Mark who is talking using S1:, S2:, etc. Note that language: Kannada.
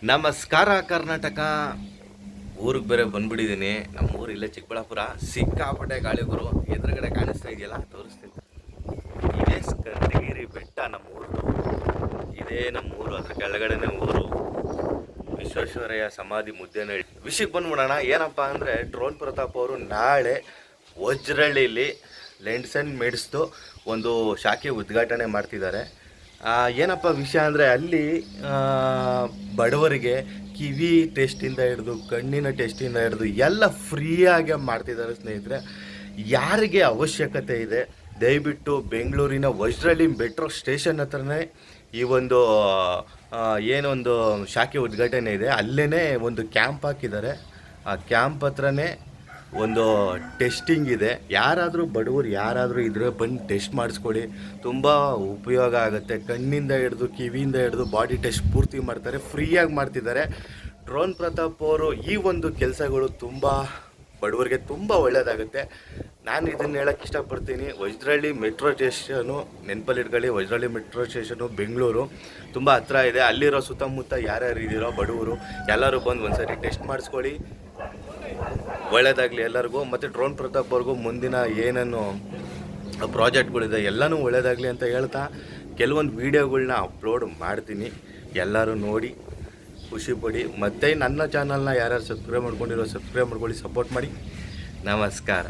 S1: ನಮಸ್ಕಾರ ಕರ್ನಾಟಕ. ಊರಿಗೆ ಬೇರೆ ಬಂದ್ಬಿಟ್ಟಿದ್ದೀನಿ. ನಮ್ಮ ಊರು ಇಲ್ಲೇ ಚಿಕ್ಕಬಳ್ಳಾಪುರ. ಸಿಕ್ಕಾಪಟ್ಟೆ ಗಾಳಿ ಗುರು. ಎದುರುಗಡೆ ಕಾಣಿಸ್ತಾ ಇದೆಯಲ್ಲ, ತೋರಿಸ್ತೀನಿ. ಇದೇ ಸ್ಕಂದಗಿರಿ ಬೆಟ್ಟ ನಮ್ಮೂರು. ಇದೇ ನಮ್ಮೂರು, ಅದ್ರ ಕೆಳಗಡೆನೆ ಊರು. ವಿಶ್ವೇಶ್ವರಯ್ಯ ಸಮಾಧಿ ಮುದ್ದೇನಹಳ್ಳಿ. ವಿಷಯಕ್ಕೆ ಬಂದ್ಬಿಡೋಣ. ಏನಪ್ಪ ಅಂದರೆ, ಡ್ರೋನ್ ಪ್ರತಾಪ್ ಅವರು ನಾಳೆ ವಜ್ರಹಳ್ಳಿಲಿ ಲೆಂಡ್ಸನ್ ಮೆಡ್ಸ್ದು ಒಂದು ಶಾಖೆ ಉದ್ಘಾಟನೆ ಮಾಡ್ತಿದ್ದಾರೆ. ಏನಪ್ಪ ವಿಷಯ ಅಂದರೆ, ಅಲ್ಲಿ ಬಡವರಿಗೆ ಕಿವಿ ಟೆಸ್ಟಿಂದ ಹಿಡಿದು ಕಣ್ಣಿನ ಟೆಸ್ಟಿಂದ ಹಿಡಿದು ಎಲ್ಲ ಫ್ರೀಯಾಗಿ ಮಾಡ್ತಿದ್ದಾರೆ ಸ್ನೇಹಿತರೆ. ಯಾರಿಗೆ ಅವಶ್ಯಕತೆ ಇದೆ, ದಯವಿಟ್ಟು ಬೆಂಗಳೂರಿನ ವಜ್ರಹಳ್ಳಿ ಮೆಟ್ರೋ ಸ್ಟೇಷನ್ ಹತ್ರನೇ ಈ ಒಂದು ಏನೊಂದು ಶಾಖೆ ಉದ್ಘಾಟನೆ ಇದೆ. ಅಲ್ಲೇ ಒಂದು ಕ್ಯಾಂಪ್ ಹಾಕಿದ್ದಾರೆ. ಆ ಕ್ಯಾಂಪ್ ಹತ್ರನೇ ಒಂದು ಟೆಸ್ಟಿಂಗ್ ಇದೆ. ಯಾರಾದರೂ ಬಡವರು ಯಾರಾದರೂ ಇದ್ರೆ ಬಂದು ಟೆಸ್ಟ್ ಮಾಡಿಸ್ಕೊಳ್ಳಿ. ತುಂಬ ಉಪಯೋಗ ಆಗುತ್ತೆ. ಕಣ್ಣಿಂದ ಹಿಡಿದು ಕಿವಿಯಿಂದ ಹಿಡಿದು ಬಾಡಿ ಟೆಸ್ಟ್ ಪೂರ್ತಿ ಮಾಡ್ತಾರೆ, ಫ್ರೀಯಾಗಿ ಮಾಡ್ತಿದ್ದಾರೆ. ಡ್ರೋನ್ ಪ್ರತಾಪ್ ಅವರು ಈ ಒಂದು ಕೆಲಸಗಳು ತುಂಬ ಬಡವರಿಗೆ ತುಂಬ ಒಳ್ಳೆಯದಾಗುತ್ತೆ. ನಾನು ಇದನ್ನು ಹೇಳೋಕ್ಕೆ ಇಷ್ಟಪಡ್ತೀನಿ. ವಜ್ರಹಳ್ಳಿ ಮೆಟ್ರೋ ಸ್ಟೇಷನು ನೆನಪಲ್ಲಿ ಇಟ್ಕೊಳ್ಳಿ. ವಜ್ರಹಳ್ಳಿ ಮೆಟ್ರೋ ಸ್ಟೇಷನು ಬೆಂಗಳೂರು ತುಂಬ ಹತ್ರ ಇದೆ. ಅಲ್ಲಿರೋ ಸುತ್ತಮುತ್ತ ಯಾರ್ಯಾರು ಇದ್ದೀರೋ ಬಡವರು ಎಲ್ಲರೂ ಬಂದು ಒಂದು ಸರಿ ಟೆಸ್ಟ್ ಮಾಡಿಸ್ಕೊಳ್ಳಿ. ಒಳ್ಳೆಯದಾಗಲಿ ಎಲ್ಲರಿಗೂ. ಮತ್ತು ಡ್ರೋನ್ ಪ್ರತಾಪ್ ಅವ್ರಿಗೂ ಮುಂದಿನ ಏನೇನು ಪ್ರಾಜೆಕ್ಟ್ಗಳಿದೆ ಎಲ್ಲನೂ ಒಳ್ಳೆಯದಾಗಲಿ ಅಂತ ಹೇಳ್ತಾ ಕೆಲವೊಂದು ವೀಡಿಯೋಗಳ್ನ ಅಪ್ಲೋಡ್ ಮಾಡ್ತೀನಿ. ಎಲ್ಲರೂ ನೋಡಿ ಖುಷಿಪಡಿ. ಮತ್ತು ನನ್ನ ಚಾನಲ್ನ ಯಾರ್ಯಾರು ಸಬ್ಸ್ಕ್ರೈಬ್ ಮಾಡ್ಕೊಂಡಿರೋ ಸಬ್ಸ್ಕ್ರೈಬ್ ಮಾಡ್ಕೊಳ್ಳಿ, ಸಪೋರ್ಟ್ ಮಾಡಿ. ನಮಸ್ಕಾರ.